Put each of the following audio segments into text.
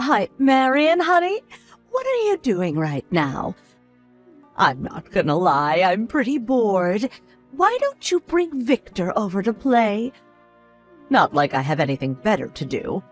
Hi, Marion, honey. What are you doing right now? I'm not gonna lie, I'm pretty bored. Why don't you bring Victor over to play? Not like I have anything better to do.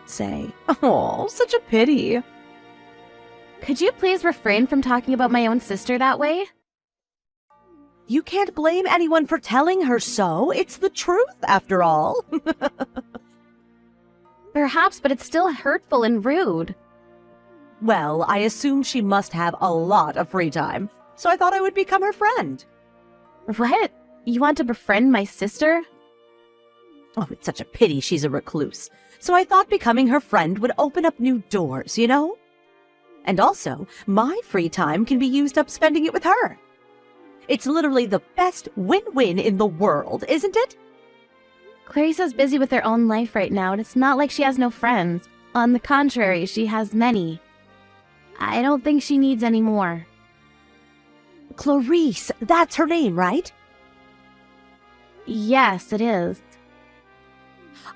Say, oh, such a pity. Could you please refrain from talking about my own sister that way? You can't blame anyone for telling her so. It's the truth, after all. Perhaps, but it's still hurtful and rude. Well, I assume she must have a lot of free time, so I thought I would become her friend. What? You want to befriend my sister? Oh, it's such a pity she's a recluse. So I thought becoming her friend would open up new doors, you know? And also, my free time can be used up spending it with her. It's literally the best win-win in the world, isn't it? Clarissa's busy with her own life right now, and it's not like she has no friends. On the contrary, she has many. I don't think she needs any more. Clarice, that's her name, right? Yes, it is.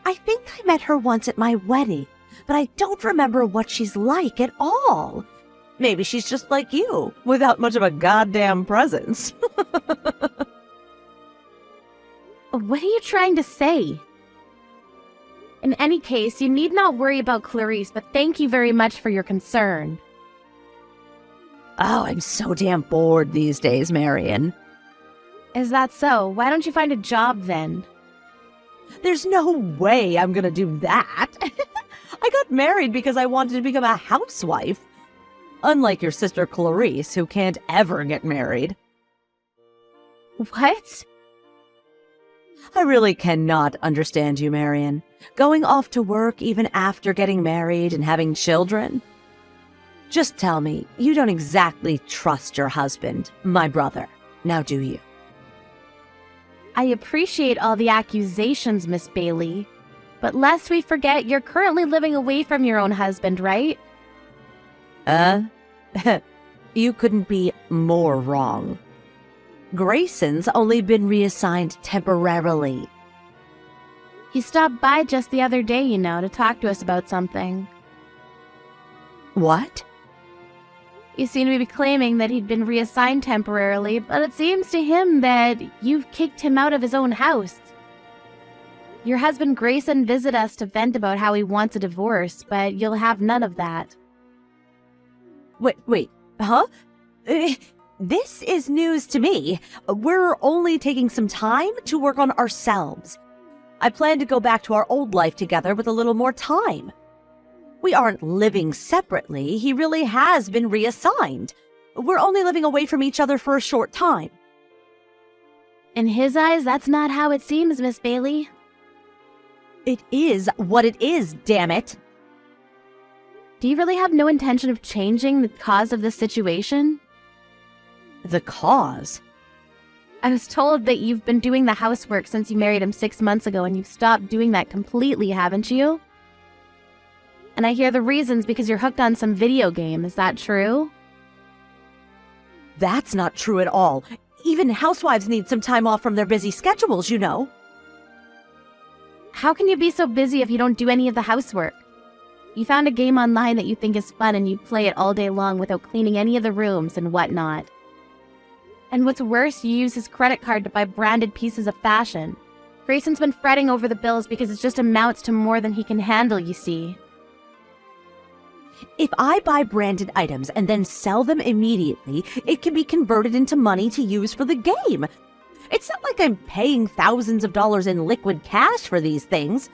I think I met her once at my wedding, but I don't remember what she's like at all. Maybe she's just like you, without much of a goddamn presence. What are you trying to say? In any case, you need not worry about Clarice, but thank you very much for your concern. Oh, I'm so damn bored these days, Marion. Is that so? Why don't you find a job then? There's no way I'm gonna do that. I got married because I wanted to become a housewife. Unlike your sister Clarice, who can't ever get married. What? I really cannot understand you, Marion. Going off to work even after getting married and having children. Just tell me, you don't exactly trust your husband, my brother. Now do you? I appreciate all the accusations, Miss Bailey. But lest we forget, you're currently living away from your own husband, right? You couldn't be more wrong. Grayson's only been reassigned temporarily. He stopped by just the other day, you know, to talk to us about something. What? You seem to be claiming that he'd been reassigned temporarily, but it seems to him that you've kicked him out of his own house. Your husband Grayson visited us to vent about how he wants a divorce, but you'll have none of that. Wait, huh? This is news to me. We're only taking some time to work on ourselves. I plan to go back to our old life together with a little more time. We aren't living separately. He really has been reassigned. We're only living away from each other for a short time. In his eyes, that's not how it seems, Miss Bailey. It is what it is, damn it. Do you really have no intention of changing the cause of this situation? The cause? I was told that you've been doing the housework since you married him 6 months ago, and you've stopped doing that completely, haven't you? And I hear the reason's because you're hooked on some video game. Is that true? That's not true at all. Even housewives need some time off from their busy schedules, you know. How can you be so busy if you don't do any of the housework? You found a game online that you think is fun and you play it all day long without cleaning any of the rooms and whatnot. And what's worse, you use his credit card to buy branded pieces of fashion. Grayson's been fretting over the bills because it just amounts to more than he can handle, you see. If I buy branded items and then sell them immediately, it can be converted into money to use for the game. It's not like I'm paying thousands of dollars in liquid cash for these things.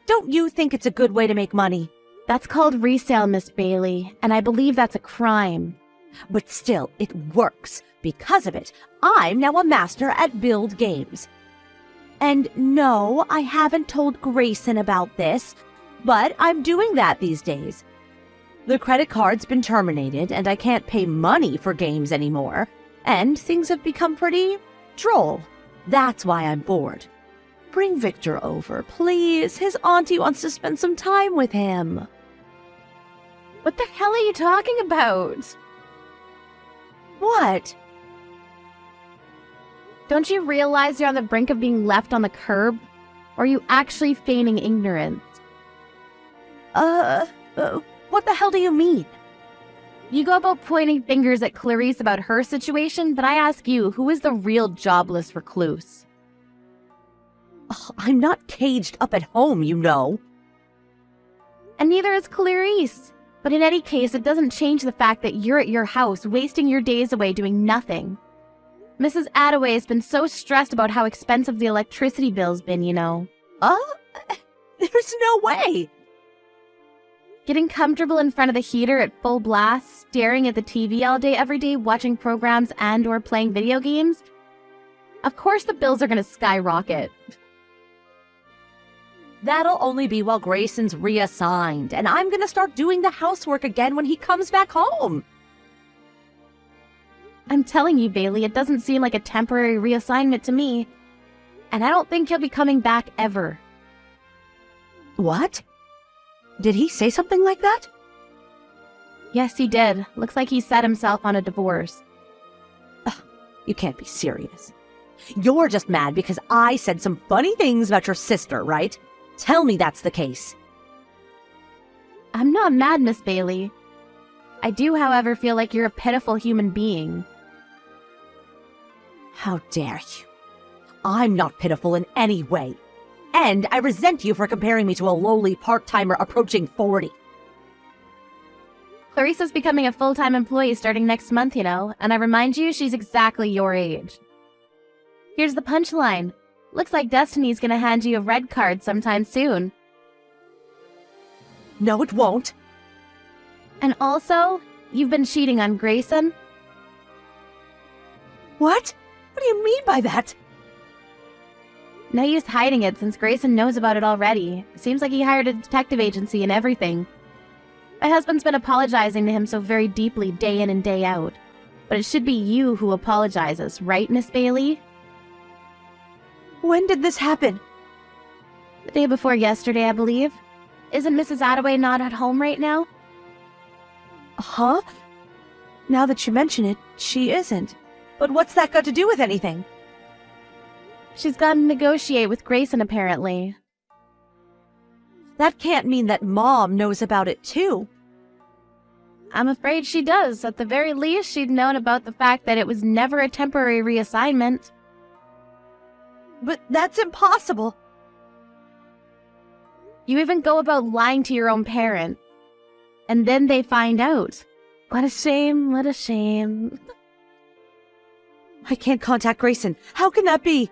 Don't you think it's a good way to make money? That's called resale, Miss Bailey, and I believe that's a crime. But still, it works. Because of it, I'm now a master at build games. And no, I haven't told Grayson about this, but I'm doing that these days. The credit card's been terminated, and I can't pay money for games anymore, and things have become pretty droll. That's why I'm bored. Bring Victor over, please. His auntie wants to spend some time with him. What the hell are you talking about? What? Don't you realize you're on the brink of being left on the curb? Or are you actually feigning ignorance? What the hell do you mean? You go about pointing fingers at Clarice about her situation, but I ask you, who is the real jobless recluse? Ugh, I'm not caged up at home, you know. And neither is Clarice. But in any case, it doesn't change the fact that you're at your house, wasting your days away doing nothing. Mrs. Attaway has been so stressed about how expensive the electricity bill's been, you know. There's no way. Getting comfortable in front of the heater at full blast, staring at the TV all day every day, watching programs and or playing video games? Of course the bills are going to skyrocket. That'll only be while Grayson's reassigned, and I'm gonna start doing the housework again when he comes back home. I'm telling you, Bailey, it doesn't seem like a temporary reassignment to me. And I don't think he'll be coming back ever. What? Did he say something like that? Yes, he did. Looks like he set himself on a divorce. Ugh, you can't be serious. You're just mad because I said some funny things about your sister, right? Tell me that's the case. I'm not mad, Miss Bailey. I do, however, feel like you're a pitiful human being. How dare you? I'm not pitiful in any way. And I resent you for comparing me to a lowly part-timer approaching 40. Clarissa's becoming a full-time employee starting next month, you know, and I remind you, she's exactly your age. Here's the punchline. Looks like Destiny's gonna hand you a red card sometime soon. No, it won't. And also, you've been cheating on Grayson. What? What do you mean by that? No use hiding it since Grayson knows about it already. Seems like he hired a detective agency and everything. My husband's been apologizing to him so very deeply day in and day out. But it should be you who apologizes, right, Miss Bailey? When did this happen? The day before yesterday, I believe. Isn't Mrs. Attaway not at home right now? Huh? Now that you mention it, she isn't. But what's that got to do with anything? She's gone to negotiate with Grayson, apparently. That can't mean that Mom knows about it, too. I'm afraid she does. At the very least, she'd known about the fact that it was never a temporary reassignment. But that's impossible. You even go about lying to your own parents. And then they find out. What a shame, what a shame. I can't contact Grayson. How can that be?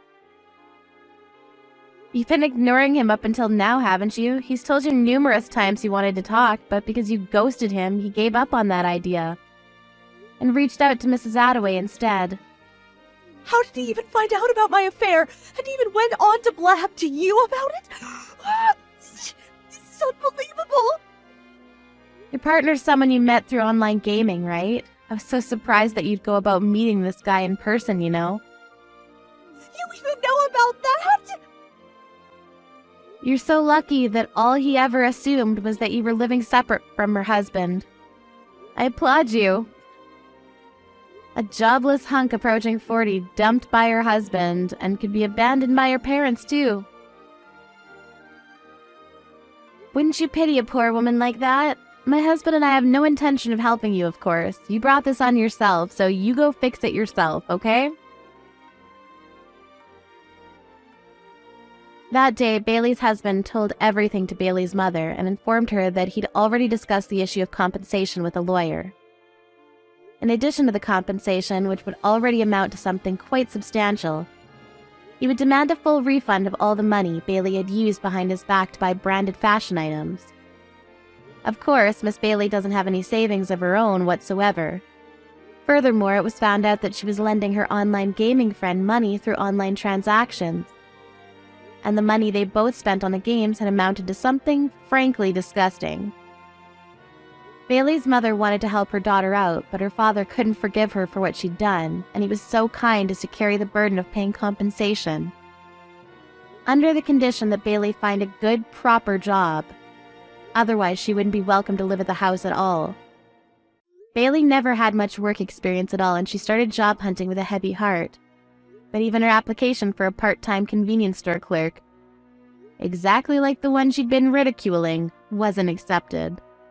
You've been ignoring him up until now, haven't you? He's told you numerous times he wanted to talk, but because you ghosted him, he gave up on that idea and reached out to Mrs. Attaway instead. How did he even find out about my affair and even went on to blab to you about it? This is unbelievable. Your partner's someone you met through online gaming, right? I was so surprised that you'd go about meeting this guy in person, you know? You even know about that? You're so lucky that all he ever assumed was that you were living separate from her husband. I applaud you. A jobless hunk approaching 40, dumped by her husband, and could be abandoned by her parents, too. Wouldn't you pity a poor woman like that? My husband and I have no intention of helping you, of course. You brought this on yourself, so you go fix it yourself, okay? That day, Bailey's husband told everything to Bailey's mother and informed her that he'd already discussed the issue of compensation with a lawyer. In addition to the compensation, which would already amount to something quite substantial, he would demand a full refund of all the money Bailey had used behind his back to buy branded fashion items. Of course, Miss Bailey doesn't have any savings of her own whatsoever. Furthermore, it was found out that she was lending her online gaming friend money through online transactions, and the money they both spent on the games had amounted to something frankly disgusting. Bailey's mother wanted to help her daughter out, but her father couldn't forgive her for what she'd done, and he was so kind as to carry the burden of paying compensation, under the condition that Bailey find a good, proper job. Otherwise, she wouldn't be welcome to live at the house at all. Bailey never had much work experience at all, and she started job hunting with a heavy heart. But even her application for a part-time convenience store clerk, exactly like the one she'd been ridiculing, wasn't accepted.